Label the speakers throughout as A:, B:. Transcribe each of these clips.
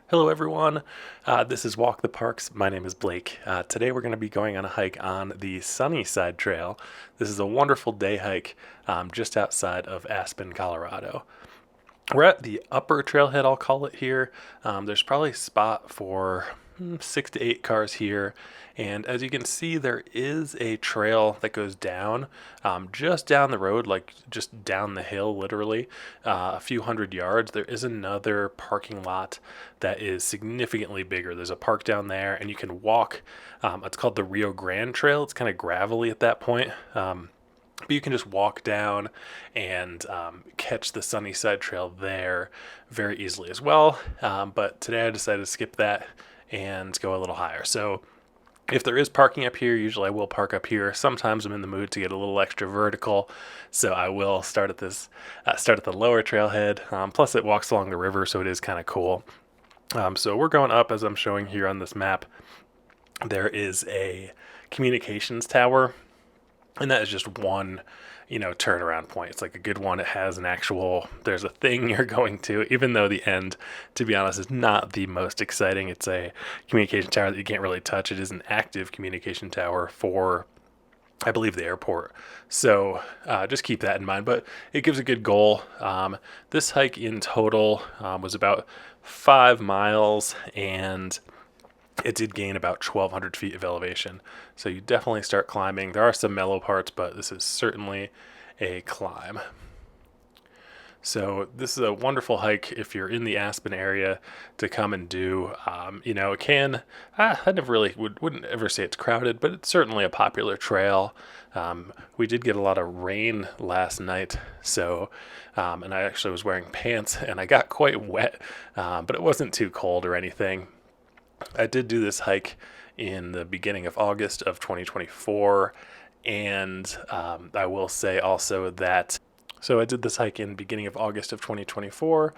A: Hello everyone, this is Walk the Parks. My name is Blake. Today we're going to be going on a hike on the Sunnyside Trail. This is a wonderful day hike just outside of Aspen, Colorado. We're at the upper trailhead, I'll call it here. There's probably a spot for 6 to 8 cars here. And as you can see, there is a trail that goes down, just down the road, like just down the hill, literally, a few hundred yards. There is another parking lot that is significantly bigger. There's a park down there, and you can walk. It's called the Rio Grande Trail. It's kind of gravelly at that point. But you can just walk down and catch the Sunnyside Trail there very easily as well. But today I decided to skip that and go a little higher. So if there is parking up here, usually I will park up here. Sometimes I'm in the mood to get a little extra vertical, so I will start at the lower trailhead. Plus, it walks along the river, so it is kind of cool. So we're going up as I'm showing here on this map. There is a communications tower, and that is just one turnaround point. It's like a good one. It has there's a thing you're going to, even though the end, to be honest, is not the most exciting. It's a communication tower that you can't really touch. It is an active communication tower for, I believe, the airport. So just keep that in mind, but it gives a good goal. This hike in total was about 5 miles, and it did gain about 1,200 feet of elevation. So you definitely start climbing. There are some mellow parts, but this is certainly a climb. So this is a wonderful hike if you're in the Aspen area to come and do. It can. I never really wouldn't ever say it's crowded, but it's certainly a popular trail. We did get a lot of rain last night, so and I actually was wearing pants and I got quite wet, but it wasn't too cold or anything. I did do this hike in the beginning of August of 2024, and I will say also that. So I did this hike in the beginning of August of 2024,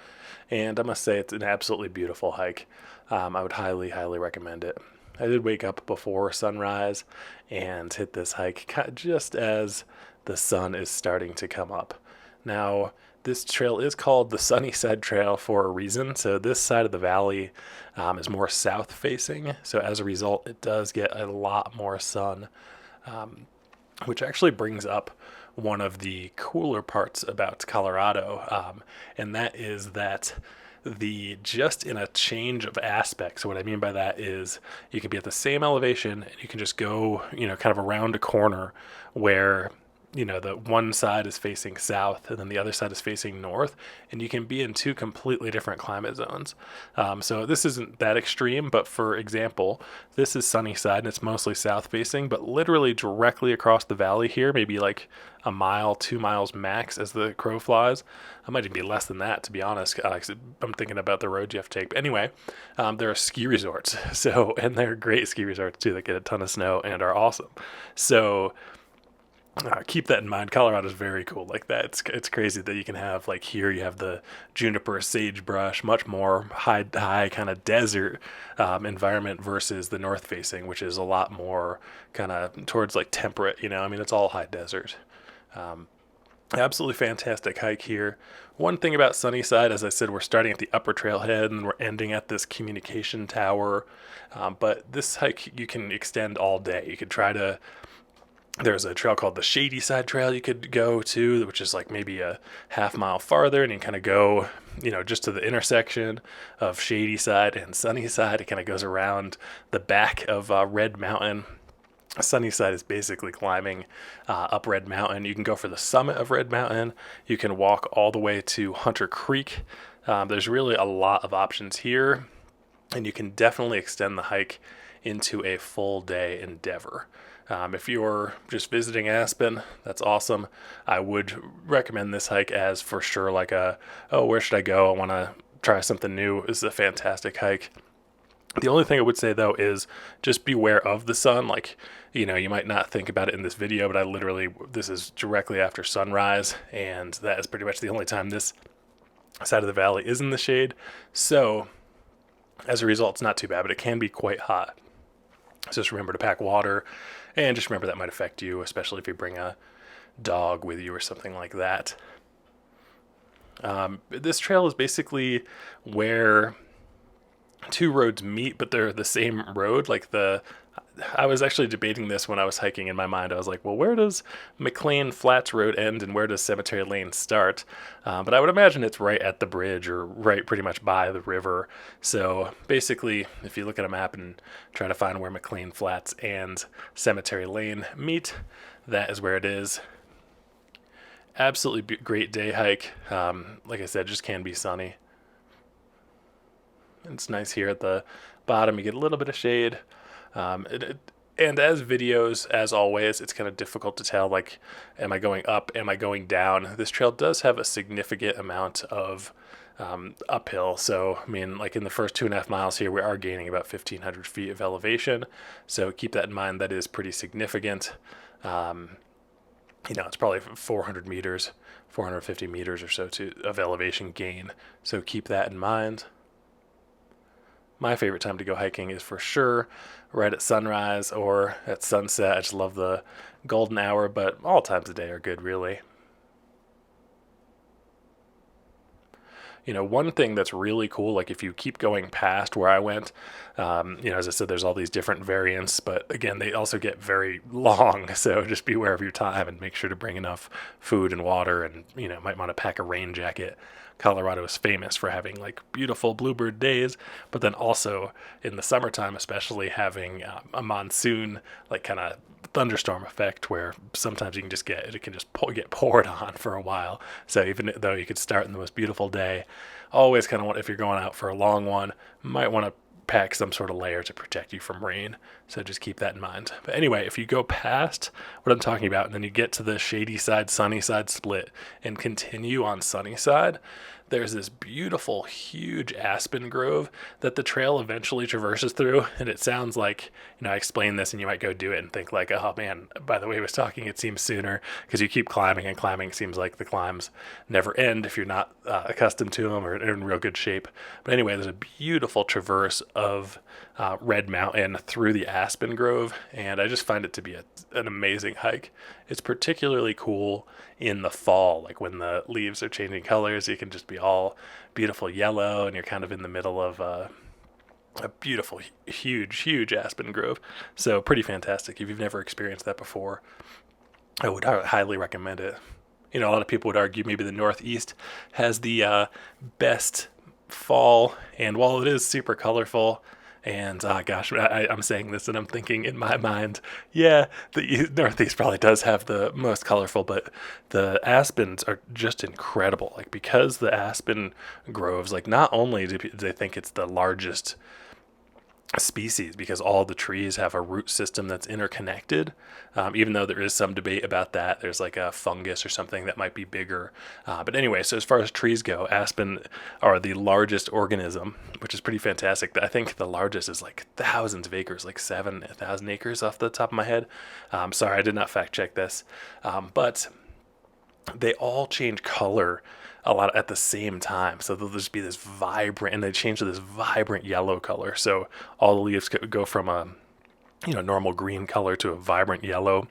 A: and I must say it's an absolutely beautiful hike. I would highly, highly recommend it. I did wake up before sunrise and hit this hike just as the sun is starting to come up. Now, this trail is called the Sunnyside Trail for a reason. So this side of the valley is more south facing. So as a result, it does get a lot more sun, which actually brings up one of the cooler parts about Colorado, and that is that the just in a change of aspects. So what I mean by that is you can be at the same elevation and you can just go, kind of around a corner where the one side is facing south and then the other side is facing north, and you can be in two completely different climate zones. So this isn't that extreme, but for example, this is Sunnyside and it's mostly south facing, but literally directly across the valley here, maybe like a mile, 2 miles max as the crow flies. I might even be less than that, to be honest. 'Cause I'm thinking about the roads you have to take. But anyway, there are ski resorts. So, and they're great ski resorts too that get a ton of snow and are awesome. So keep that in mind. Colorado is very cool like that. It's crazy that you can have, like, here you have the juniper sagebrush, much more high kind of desert environment versus the north facing, which is a lot more kind of towards like temperate. It's all high desert. Absolutely fantastic hike here. One thing about Sunnyside, as I said, we're starting at the upper trailhead and we're ending at this communication tower. But this hike you can extend all day. You could try to. There's a trail called the Shady Side Trail you could go to, which is like maybe a half mile farther, and you kind of go, just to the intersection of Shady Side and Sunnyside. It kind of goes around the back of Red Mountain. Sunnyside is basically climbing up Red Mountain. You can go for the summit of Red Mountain. You can walk all the way to Hunter Creek. There's really a lot of options here, and you can definitely extend the hike into a full day endeavor. If you're just visiting Aspen, that's awesome. I would recommend this hike as for sure like where should I go? I want to try something new. This is a fantastic hike. The only thing I would say though is just beware of the sun. Like, you might not think about it in this video, but this is directly after sunrise, and that is pretty much the only time this side of the valley is in the shade. So as a result, it's not too bad, but it can be quite hot. So just remember to pack water, and just remember that might affect you, especially if you bring a dog with you or something like that. This trail is basically where two roads meet, but they're the same road. I was actually debating this when I was hiking in my mind. I was like, well, where does McLean Flats Road end and where does Cemetery Lane start? But I would imagine it's right at the bridge or right pretty much by the river. So basically, if you look at a map and try to find where McLean Flats and Cemetery Lane meet, that is where it is. Absolutely great day hike. Like I said, just can be sunny. It's nice here at the bottom. You get a little bit of shade. And as videos, as always, it's kind of difficult to tell, like, am I going up? Am I going down? This trail does have a significant amount of uphill. So, I mean, like in the first 2.5 miles here, we are gaining about 1,500 feet of elevation. So keep that in mind. That is pretty significant. It's probably 400 meters, 450 meters or so of elevation gain. So keep that in mind. My favorite time to go hiking is for sure right at sunrise or at sunset. I just love the golden hour, but all times of day are good, really. One thing that's really cool, like if you keep going past where I went, as I said, there's all these different variants, but again, they also get very long. So just be aware of your time and make sure to bring enough food and water and, might want to pack a rain jacket. Colorado is famous for having like beautiful bluebird days, but then also in the summertime, especially having a monsoon, like kind of thunderstorm effect where sometimes it can just get poured on for a while. So even though you could start in the most beautiful day, always kind of want, if you're going out for a long one, might want to pack some sort of layer to protect you from rain. So just keep that in mind. But anyway, if you go past what I'm talking about and then you get to the Shady Side, Sunnyside split and continue on Sunnyside, there's this beautiful, huge aspen grove that the trail eventually traverses through. And it sounds like, I explain this and you might go do it and think like, oh man, by the way I was talking, it seems sooner, because you keep climbing and climbing. It seems like the climbs never end if you're not accustomed to them or in real good shape. But anyway, there's a beautiful traverse of Red Mountain through the aspen grove, and I just find it to be an amazing hike. It's particularly cool in the fall, like when the leaves are changing colors. You can just be all beautiful yellow, and you're kind of in the middle of a beautiful, huge aspen grove. So pretty fantastic. If you've never experienced that before, I would highly recommend it. A lot of people would argue maybe the Northeast has the best fall, and while it is super colorful, and I'm saying this and I'm thinking in my mind, yeah, the Northeast probably does have the most colorful, but the aspens are just incredible. Like, because the aspen groves, like, not only do they think it's the largest species because all the trees have a root system that's interconnected, even though there is some debate about that. There's like a fungus or something that might be bigger, but anyway, so as far as trees go, aspen are the largest organism, which is pretty fantastic. I think the largest is like thousands of acres, like 7,000 acres off the top of my head. Sorry, I did not fact check this, but they all change color a lot at the same time. So there'll just be this vibrant, and they change to this vibrant yellow color. So all the leaves go from a normal green color to a vibrant yellow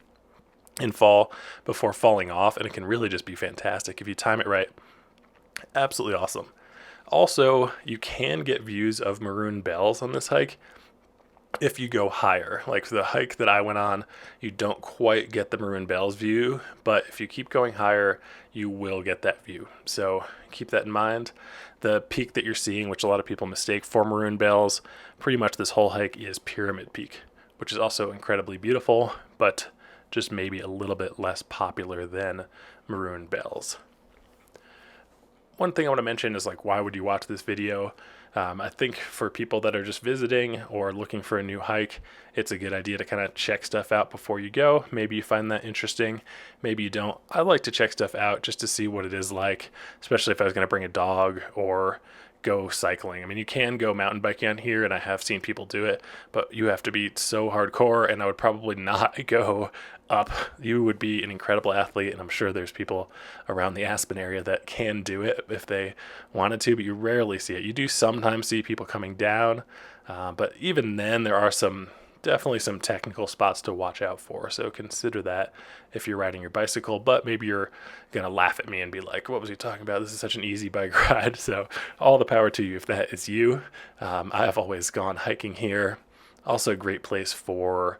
A: in fall before falling off, and it can really just be fantastic if you time it right. Absolutely awesome. Also, you can get views of maroon bells on this hike if you go higher. Like for the hike that I went on, you don't quite get the Maroon Bells view, but if you keep going higher, you will get that view. So keep that in mind. The peak that you're seeing, which a lot of people mistake for Maroon Bells, pretty much this whole hike is Pyramid Peak, which is also incredibly beautiful, but just maybe a little bit less popular than Maroon Bells. One thing I want to mention is, like, why would you watch this video? I think for people that are just visiting or looking for a new hike, it's a good idea to kind of check stuff out before you go. Maybe you find that interesting, maybe you don't. I like to check stuff out just to see what it is like, especially if I was going to bring a dog or go cycling. I mean, you can go mountain biking on here, and I have seen people do it, but you have to be so hardcore, and I would probably not go up. You would be an incredible athlete, and I'm sure there's people around the Aspen area that can do it if they wanted to, but you rarely see it. You do sometimes see people coming down, but even then there are some definitely some technical spots to watch out for. So consider that if you're riding your bicycle, but maybe you're going to laugh at me and be like, what was he talking about? This is such an easy bike ride. So all the power to you if that is you. I have always gone hiking here. Also a great place for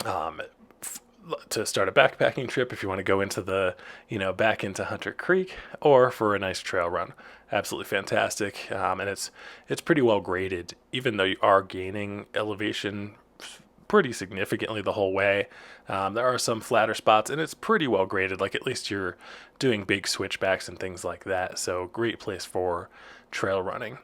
A: um, to start a backpacking trip if you want to go into the, back into Hunter Creek, or for a nice trail run. Absolutely fantastic. And it's pretty well graded, even though you are gaining elevation pretty significantly the whole way. There are some flatter spots, and it's pretty well graded. Like, at least you're doing big switchbacks and things like that. So great place for trail running.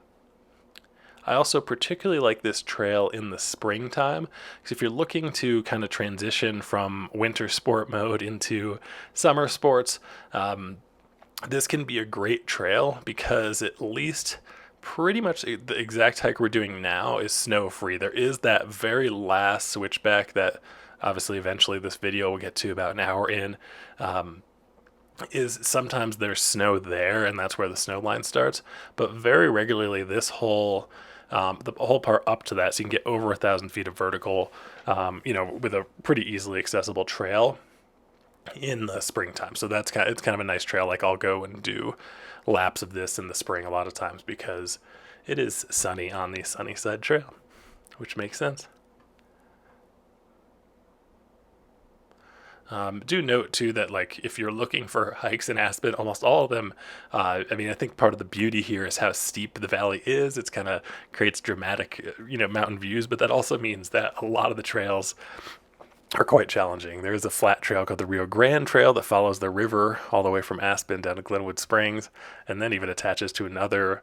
A: I also particularly like this trail in the springtime, because if you're looking to kind of transition from winter sport mode into summer sports, this can be a great trail because at least pretty much the exact hike we're doing now is snow free. There is that very last switchback that obviously eventually this video will get to about an hour in. Is sometimes there's snow there, and that's where the snow line starts. But very regularly, the whole part up to that, so you can get over 1,000 feet of vertical, with a pretty easily accessible trail in the springtime. So it's kind of a nice trail. Like, I'll go and do laps of this in the spring a lot of times because it is sunny on the Sunnyside Trail, which makes sense. Do note too that, like, if you're looking for hikes in Aspen, almost all of them. I think part of the beauty here is how steep the valley is. It's kind of creates dramatic, mountain views, but that also means that a lot of the trails are quite challenging. There is a flat trail called the Rio Grande Trail that follows the river all the way from Aspen down to Glenwood Springs, and then even attaches to another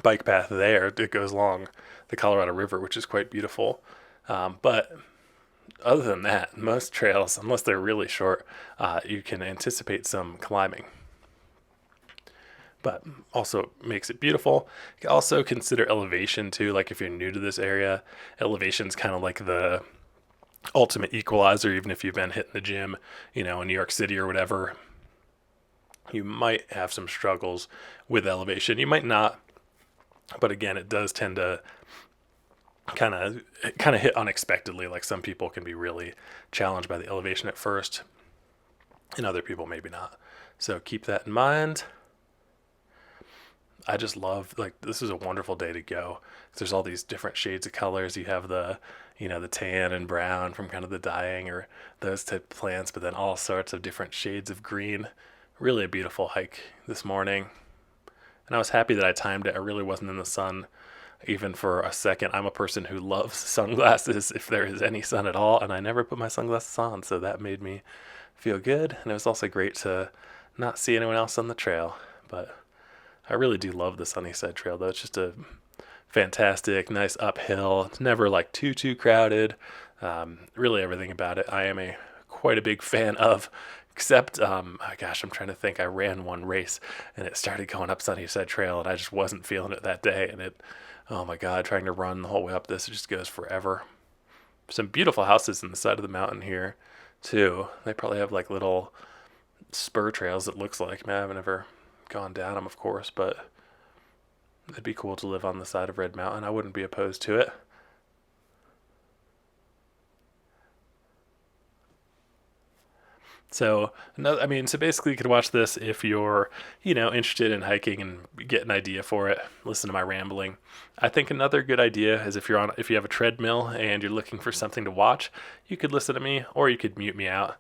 A: bike path there that goes along the Colorado River, which is quite beautiful. But other than that, most trails, unless they're really short, you can anticipate some climbing. But also makes it beautiful. You can also consider elevation too. Like, if you're new to this area, elevation's kind of like the ultimate equalizer. Even if you've been hitting the gym, in New York City or whatever, you might have some struggles with elevation. You might not, but again, it does tend to kind of hit unexpectedly. Like, some people can be really challenged by the elevation at first, and other people maybe not. So keep that in mind. I just love, like, this is a wonderful day to go. There's all these different shades of colors. You have the tan and brown from kind of the dyeing or those type of plants, but then all sorts of different shades of green. Really a beautiful hike this morning. And I was happy that I timed it. I really wasn't in the sun even for a second. I'm a person who loves sunglasses if there is any sun at all, and I never put my sunglasses on, so that made me feel good. And it was also great to not see anyone else on the trail. But I really do love the Sunnyside Trail, though. It's just a fantastic, nice uphill. It's never like too crowded. Really everything about it I am quite a big fan of. Except, I'm trying to think. I ran one race and it started going up Sunnyside Trail, and I just wasn't feeling it that day. And oh my God, trying to run the whole way up this, it just goes forever. Some beautiful houses in the side of the mountain here, too. They probably have like little spur trails, it looks like. I haven't ever gone down them, of course, but it'd be cool to live on the side of Red Mountain. I wouldn't be opposed to it. So basically you could watch this if you're, interested in hiking and get an idea for it. Listen to my rambling. I think another good idea is if you have a treadmill and you're looking for something to watch, you could listen to me or you could mute me out.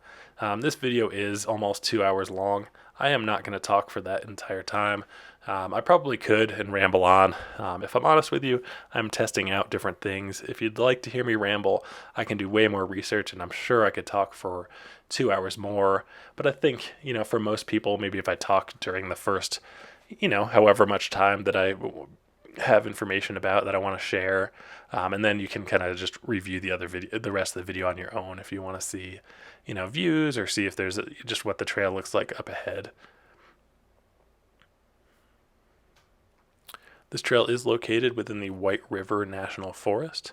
A: This video is almost 2 hours long. I am not going to talk for that entire time. I probably could and ramble on. If I'm honest with you, I'm testing out different things. If you'd like to hear me ramble, I can do way more research, and I'm sure I could talk for 2 hours more. But I think, for most people, maybe if I talk during the first, however much time that I have information about that I want to share, and then you can kind of just review the rest of the video on your own if you want to see, views or see if there's just what the trail looks like up ahead. This trail is located within the White River National Forest.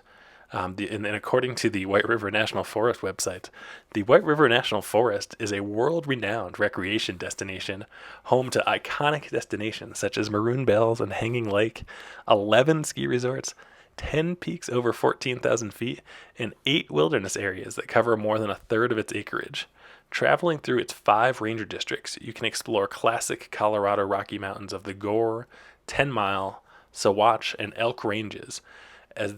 A: And according to the White River National Forest website, the White River National Forest is a world-renowned recreation destination, home to iconic destinations such as Maroon Bells and Hanging Lake, 11 ski resorts, 10 peaks over 14,000 feet, and 8 wilderness areas that cover more than a third of its acreage. Traveling through its 5 ranger districts, you can explore classic Colorado Rocky Mountains of the Gore, 10 Mile, Sawatch, and Elk Ranges, as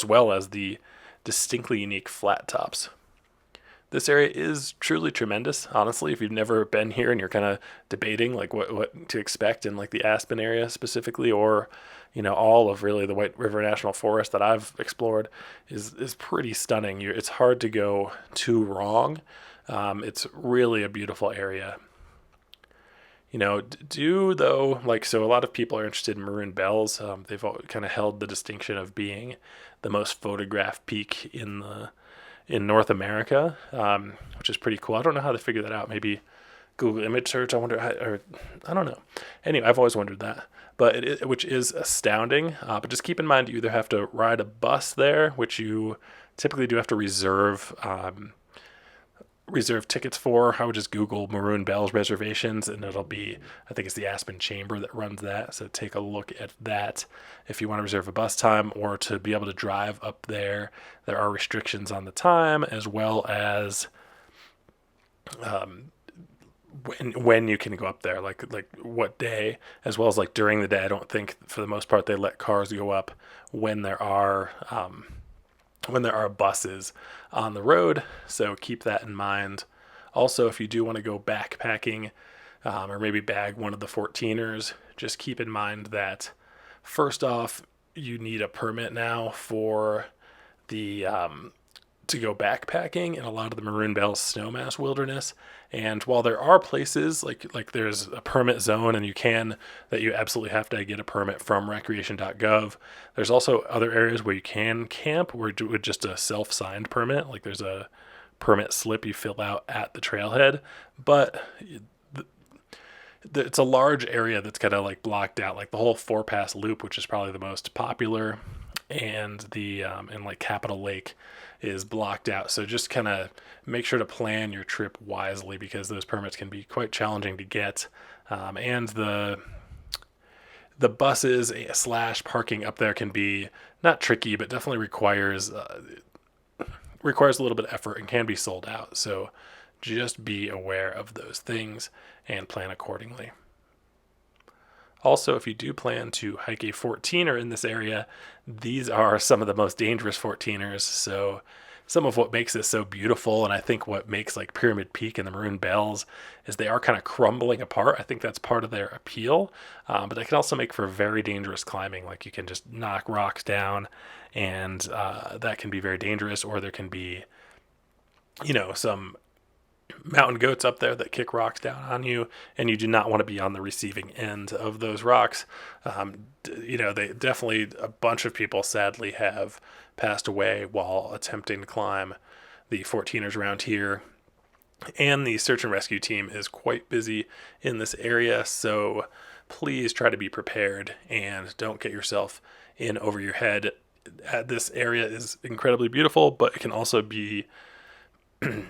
A: well as the distinctly unique flat tops. This area is truly tremendous. Honestly, if you've never been here and you're kind of debating like what to expect in like the Aspen area specifically, or all of really the White River National Forest that I've explored, is pretty stunning. It's hard to go too wrong. It's really a beautiful area. Do though, like, so a lot of people are interested in maroon bells. They've kind of held the distinction of being the most photographed peak in North America, which is pretty cool. I don't know how to figure that out. Maybe Google image search. I wonder, or I don't know. Anyway, I've always wondered that, but which is astounding. But just keep in mind, you either have to ride a bus there, which you typically do have to reserve tickets for. I would just Google Maroon Bells reservations, and it'll be, I think it's the Aspen Chamber that runs that. So take a look at that if you want to reserve a bus time or to be able to drive up there. There are restrictions on the time, as well as when you can go up there, like what day, as well as like during the day. I don't think for the most part they let cars go up when there are buses on the road, so keep that in mind. Also, if you do want to go backpacking, or maybe bag one of the 14ers, just keep in mind that first off, you need a permit now for the to go backpacking in a lot of the Maroon Bells Snowmass Wilderness. And while there are places like there's a permit zone, and you absolutely have to get a permit from recreation.gov, there's also other areas where you can camp with just a self-signed permit. Like there's a permit slip you fill out at the trailhead, but it's a large area that's kind of like blocked out, like the whole 4-pass loop, which is probably the most popular, and and like Capitol Lake is blocked out. So just kind of make sure to plan your trip wisely, because those permits can be quite challenging to get. And the buses / parking up there can be not tricky, but definitely requires a little bit of effort and can be sold out. So just be aware of those things and plan accordingly. Also, if you do plan to hike a 14er in this area, these are some of the most dangerous 14ers. So some of what makes this so beautiful, and I think what makes like Pyramid Peak and the Maroon Bells, is they are kind of crumbling apart. I think that's part of their appeal, but they can also make for very dangerous climbing. Like you can just knock rocks down, and that can be very dangerous. Or there can be, some mountain goats up there that kick rocks down on you, and you do not want to be on the receiving end of those rocks. They definitely, a bunch of people sadly have passed away while attempting to climb the 14ers around here, and the search and rescue team is quite busy in this area, so please try to be prepared and don't get yourself in over your head. This area is incredibly beautiful, but it can also be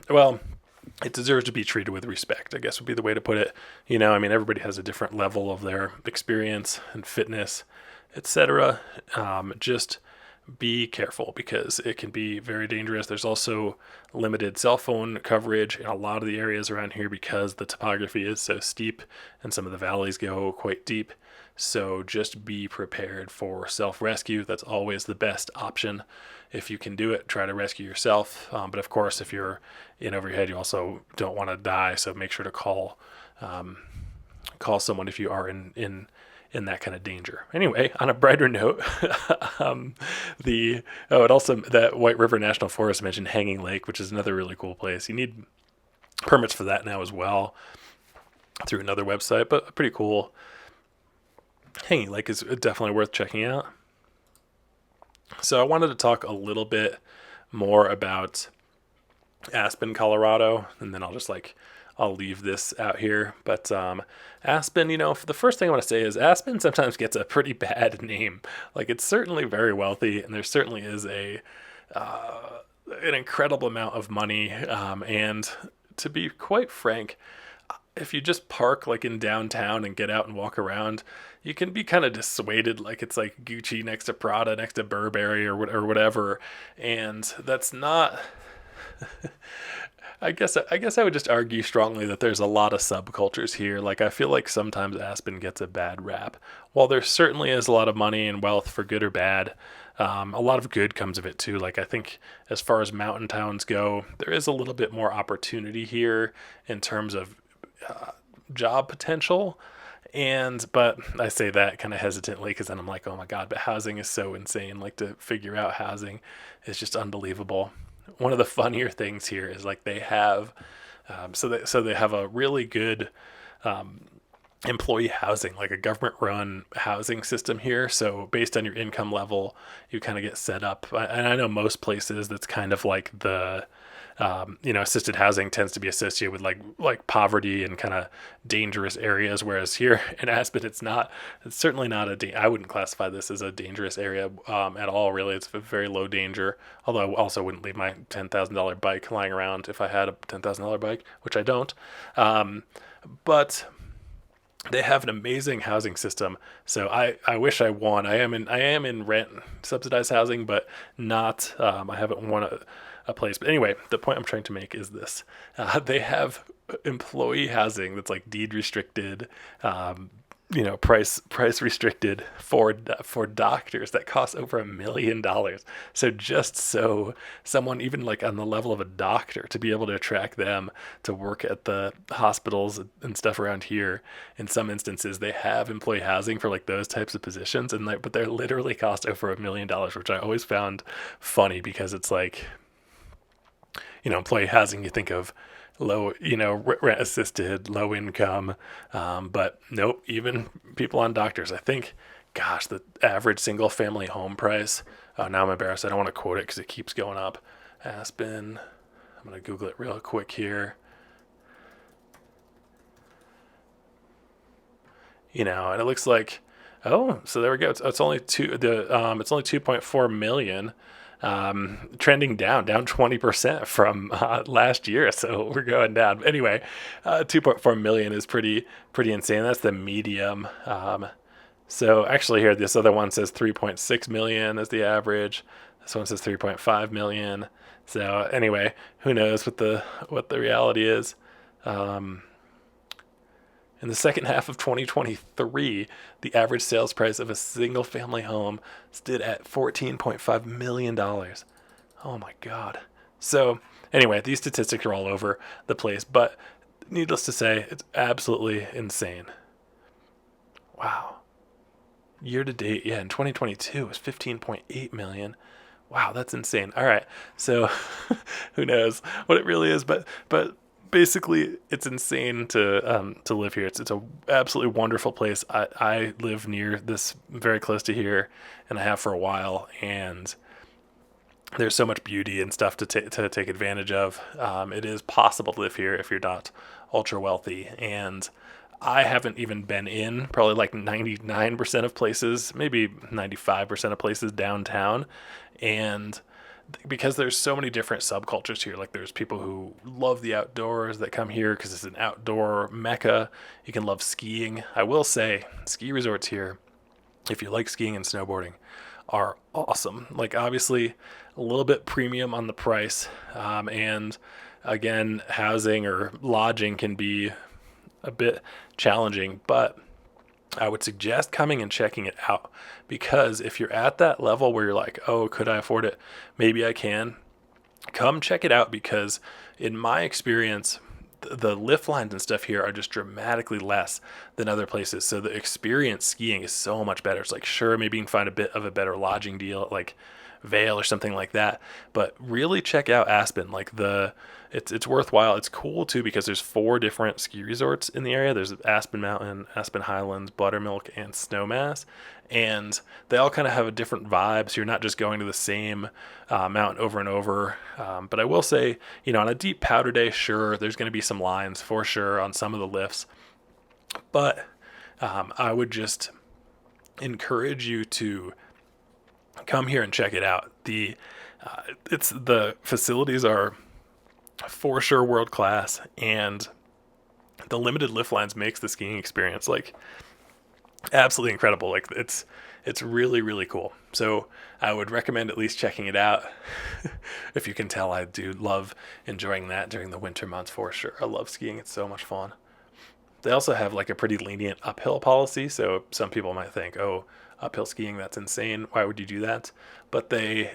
A: well, it deserves to be treated with respect, I guess would be the way to put it. Everybody has a different level of their experience and fitness, etc. Just be careful, because it can be very dangerous. There's also limited cell phone coverage in a lot of the areas around here because the topography is so steep and some of the valleys go quite deep. So just be prepared for self-rescue. That's always the best option. If you can do it, try to rescue yourself. But of course, if you're in over your head, you also don't want to die. So make sure to call someone if you are in that kind of danger. Anyway, on a brighter note, that White River National Forest mentioned Hanging Lake, which is another really cool place. You need permits for that now as well through another website, but pretty cool. Hanging Lake is definitely worth checking out. So I wanted to talk a little bit more about Aspen, Colorado, and then I'll leave this out here. But Aspen, the first thing I want to say is Aspen sometimes gets a pretty bad name. Like, it's certainly very wealthy, and there certainly is an incredible amount of money. And to be quite frank, if you just park like in downtown and get out and walk around, you can be kind of dissuaded, like it's like Gucci next to Prada next to Burberry or whatever, and that's not. I guess I would just argue strongly that there's a lot of subcultures here. Like I feel like sometimes Aspen gets a bad rap. While there certainly is a lot of money and wealth for good or bad, a lot of good comes of it too. Like I think as far as mountain towns go, there is a little bit more opportunity here in terms of job potential. And but I say that kind of hesitantly because then I'm like, oh my god, but housing is so insane. Like to figure out housing is just unbelievable. One of the funnier things here is like they have, so they have a really good employee housing, like a government run housing system here. So based on your income level, you kind of get set up. And I know most places that's kind of like the assisted housing tends to be associated with like poverty and kind of dangerous areas. Whereas here in Aspen, it's not. It's certainly not I wouldn't classify this as a dangerous area at all. Really, it's a very low danger. Although I also wouldn't leave my $10,000 bike lying around if I had a $10,000 bike, which I don't. But they have an amazing housing system. So I wish I won. I am in rent subsidized housing, but not I haven't won a place. But anyway, the point I'm trying to make is this: they have employee housing that's like deed restricted, price restricted for doctors that costs over $1 million. So just so someone even like on the level of a doctor to be able to attract them to work at the hospitals and stuff around here, in some instances they have employee housing for like those types of positions, and like but they're literally cost over $1 million, which I always found funny because it's like, employee housing, you think of low, rent assisted, low income. But nope, even people on doctors. I think, gosh, the average single family home price. Oh, now I'm embarrassed. I don't want to quote it because it keeps going up. Aspen. I'm going to Google it real quick here. And it looks like, oh, so there we go. It's only it's only 2.4 million, trending down 20% from last year. So we're going down. But anyway, 2.4 million is pretty insane. That's the medium. So actually here, this other one says 3.6 million as the average. This one says 3.5 million. So anyway, who knows what the reality is. In the second half of 2023, the average sales price of a single family home stood at $14.5 million. Oh my God. So, anyway, these statistics are all over the place, but needless to say, it's absolutely insane. Wow. Year to date, yeah, in 2022 it was 15.8 million. Wow, that's insane. All right. So, who knows what it really is, but basically it's insane to live here. It's a absolutely wonderful place. I live near this, very close to here, and I have for a while, and there's so much beauty and stuff to take advantage of. It is possible to live here if you're not ultra wealthy, and I haven't even been in probably like 99% of places, maybe 95% of places downtown, and because there's so many different subcultures here. Like there's people who love the outdoors that come here because it's an outdoor mecca. You can love skiing. I will say ski resorts here, if you like skiing and snowboarding, are awesome. Like obviously a little bit premium on the price, and again, housing or lodging can be a bit challenging, but I would suggest coming and checking it out, because if you're at that level where you're like, oh, could I afford it? Maybe I can. Come check it out, because in my experience, the lift lines and stuff here are just dramatically less than other places. So the experience skiing is so much better. It's like, sure, maybe you can find a bit of a better lodging deal at like Vail or something like that, but really check out Aspen. Like it's worthwhile. It's cool too because there's 4 different ski resorts in the area. There's Aspen Mountain, Aspen Highlands, Buttermilk, and Snowmass, and they all kind of have a different vibe. So you're not just going to the same mountain over and over. But I will say, on a deep powder day, sure, there's going to be some lines for sure on some of the lifts, but I would just encourage you to come here and check it out. The facilities are for sure world class, and the limited lift lines makes the skiing experience like absolutely incredible. Like it's really really cool. So I would recommend at least checking it out. If you can tell, I do love enjoying that during the winter months for sure. I love skiing. It's so much fun. They also have like a pretty lenient uphill policy. So some people might think, oh, uphill skiing, that's insane. Why would you do that? But they,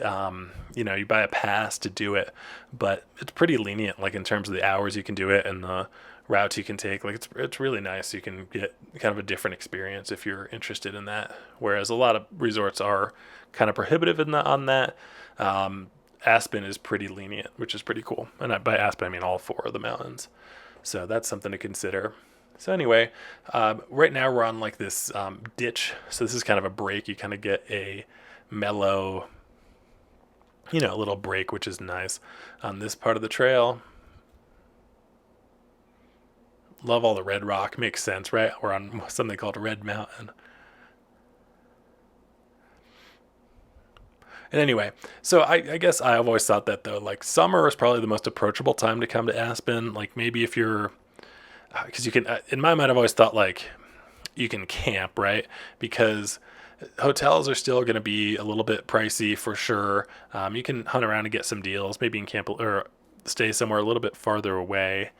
A: you buy a pass to do it, but it's pretty lenient, like in terms of the hours you can do it and the routes you can take. Like it's really nice. You can get kind of a different experience if you're interested in that. Whereas a lot of resorts are kind of prohibitive on that. Aspen is pretty lenient, which is pretty cool. And by Aspen, I mean all four of the mountains. So that's something to consider. So anyway, right now we're on like this ditch. So this is kind of a break. You kind of get a mellow, little break, which is nice on this part of the trail. Love all the red rock. Makes sense, right? We're on something called Red Mountain. And anyway, so I guess I've always thought that though, like summer is probably the most approachable time to come to Aspen. Like maybe if you're, because you can, in my mind, I've always thought like you can camp, right? Because hotels are still going to be a little bit pricey for sure. You can hunt around and get some deals. Maybe you can camp or stay somewhere a little bit farther away.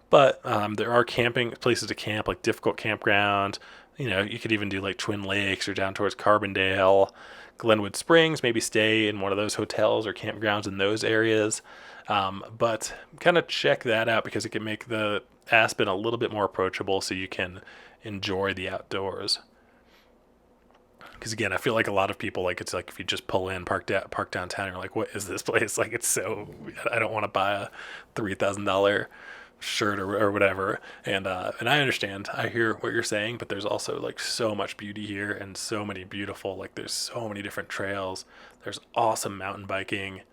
A: But there are camping places to camp, like Difficult Campground. You could even do like Twin Lakes or down towards Carbondale, Glenwood Springs. Maybe stay in one of those hotels or campgrounds in those areas. But kind of check that out because it can make the Aspen a little bit more approachable so you can enjoy the outdoors. Because again, I feel like a lot of people like it's like if you just pull in, park downtown, you're like, what is this place? Like it's so I don't want to buy a $3,000 shirt or whatever. And I understand, I hear what you're saying, but there's also like so much beauty here and so many beautiful like there's so many different trails. There's awesome mountain biking.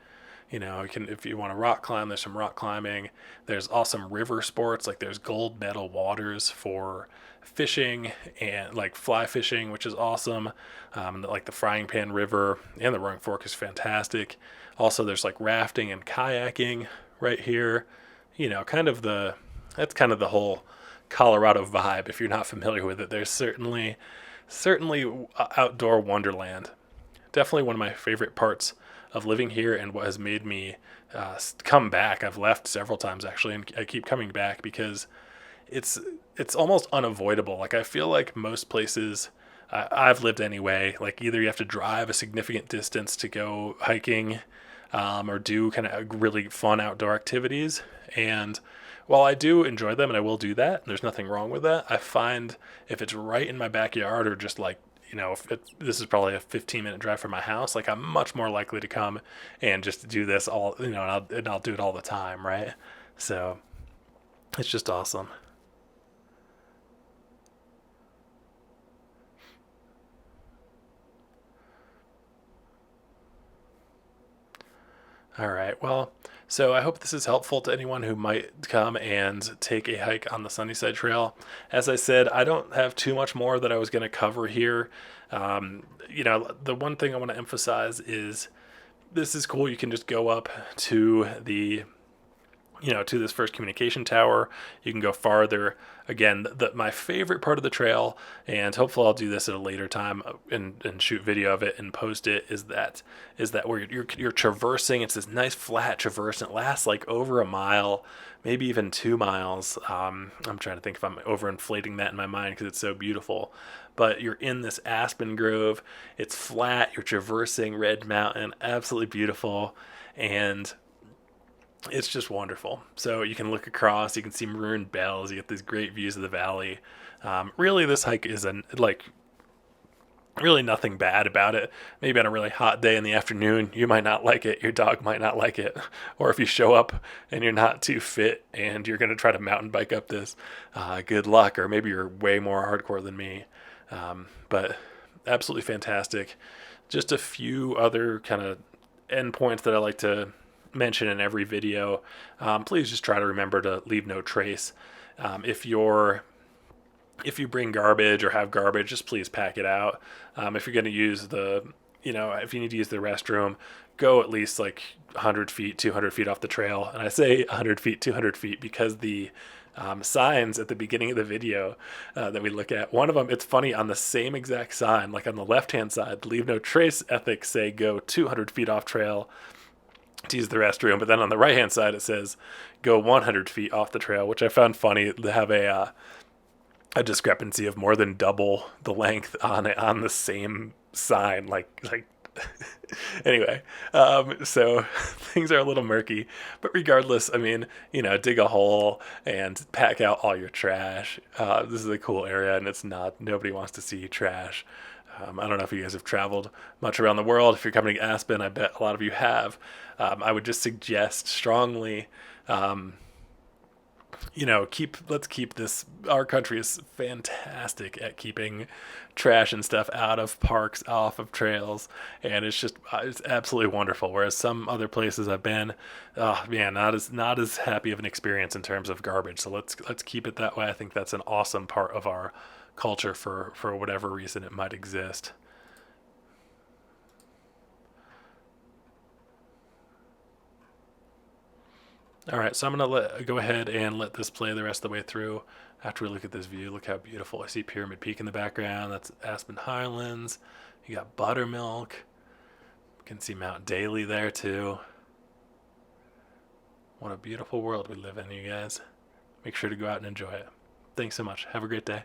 A: You can if you want to rock climb, there's some rock climbing. There's awesome river sports like there's gold medal waters for fishing and like fly fishing, which is awesome. Like the Frying Pan River and the Roaring Fork is fantastic. Also, there's like rafting and kayaking right here. Kind of that's kind of the whole Colorado vibe. If you're not familiar with it, there's certainly outdoor wonderland. Definitely one of my favorite parts of living here and what has made me come back. I've left several times actually, and I keep coming back because it's it's almost unavoidable. Like I feel like most places I've lived anyway, like either you have to drive a significant distance to go hiking, or do kind of really fun outdoor activities. And while I do enjoy them and I will do that, and there's nothing wrong with that, I find if it's right in my backyard or just like if this is probably a 15-minute drive from my house, like I'm much more likely to come and just do this all, and I'll do it all the time, right? So it's just awesome. All right. Well, so I hope this is helpful to anyone who might come and take a hike on the Sunnyside Trail. As I said, I don't have too much more that I was going to cover here. The one thing I want to emphasize is this is cool. You can just go up to to this first communication tower. You can go farther. Again, my favorite part of the trail, and hopefully I'll do this at a later time and shoot video of it and post it, is that where you're traversing. It's this nice flat traverse, and it lasts like over a mile, maybe even 2 miles. I'm trying to think if I'm overinflating that in my mind because it's so beautiful. But you're in this aspen grove. It's flat. You're traversing Red Mountain. Absolutely beautiful. And it's just wonderful. So you can look across, you can see Maroon Bells, you get these great views of the valley. Really, this hike is really nothing bad about it. Maybe on a really hot day in the afternoon, you might not like it, your dog might not like it, or if you show up and you're not too fit and you're going to try to mountain bike up this, good luck, or maybe you're way more hardcore than me. But absolutely fantastic. Just a few other kind of endpoints that I like to mention in every video. Please just try to remember to leave no trace. If you bring garbage or have garbage, just please pack it out. If you're going to use if you need to use the restroom, go at least like 100 feet, 200 feet off the trail. And I say 100 feet, 200 feet because the signs at the beginning of the video that we look at. One of them, it's funny, on the same exact sign, like on the left-hand side, leave no trace ethics say go 200 feet off trail to use the restroom. But then on the right-hand side, it says go 100 feet off the trail, which I found funny to have a discrepancy of more than double the length on the same sign. Like anyway, so things are a little murky, but regardless, I mean, dig a hole and pack out all your trash. This is a cool area, and it's not, nobody wants to see trash. I don't know if you guys have traveled much around the world. If you're coming to Aspen, I bet a lot of you have. I would just suggest strongly, let's keep this. Our country is fantastic at keeping trash and stuff out of parks, off of trails, and it's absolutely wonderful. Whereas some other places I've been, oh man, not as happy of an experience in terms of garbage. So let's keep it that way. I think that's an awesome part of our culture for whatever reason it might exist. All right, so I'm gonna go ahead and let this play the rest of the way through. After we look at this view, look how beautiful. I see Pyramid Peak in the background. That's Aspen Highlands. You got Buttermilk. You can see Mount Daly there too. What a beautiful world we live in, you guys. Make sure to go out and enjoy it. Thanks so much. Have a great day.